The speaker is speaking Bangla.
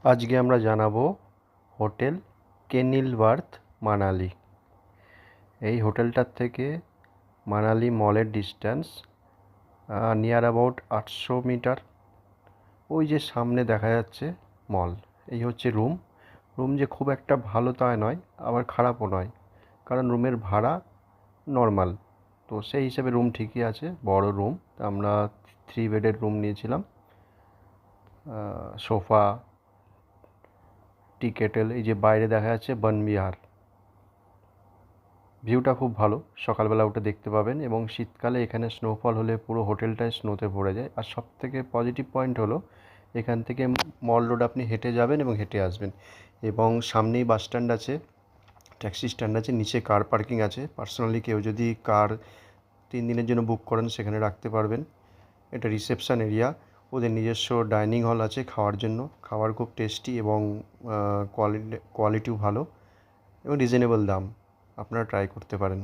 আজকে আমরা জানাবো হোটেল কেনিলওয়ার্থ মানালি। এই হোটেলটার থেকে মানালি মলের ডিস্টেন্স নিয়ার অ্যাবাউট 800 মিটার। ওই যে সামনে দেখা যাচ্ছে মল, এই হচ্ছে রুম যে খুব একটা ভালো তাই নয়, আবার খারাপও নয়, কারণ রুমের ভাড়া নর্মাল। তো সেই হিসেবে রুম ঠিকই আছে, বড় রুম। আমরা 3 বেডের রুম নিয়েছিলাম। সোফা, টি কেটেল, এই যে বাইরে দেখা যাচ্ছে বনবিহার। ভিউটা খুব ভালো, সকালবেলা উঠে দেখতে পাবেন। এবং শীতকালে এখানে স্নোফল হলে পুরো হোটেলটাই স্নোতে ভরে যায়। আর সবথেকে পজিটিভ পয়েন্ট হলো এখান থেকে মল রোড আপনি হেঁটে যাবেন এবং হেঁটে আসবেন। এবং সামনেই বাস স্ট্যান্ড আছে, ট্যাক্সি স্ট্যান্ড আছে, নিচে কার পার্কিং আছে। পার্সোনালি কেউ যদি কার 3 দিনের জন্য বুক করেন সেখানে রাখতে পারবেন। এটা রিসেপশন এরিয়া, ওদের নিজস্ব ডাইনিং হল আছে খাওয়ার জন্য। খাবার খুব টেস্টি এবং কোয়ালিটিও ভালো এবং রিজনেবল দাম। আপনারা ট্রাই করতে পারেন।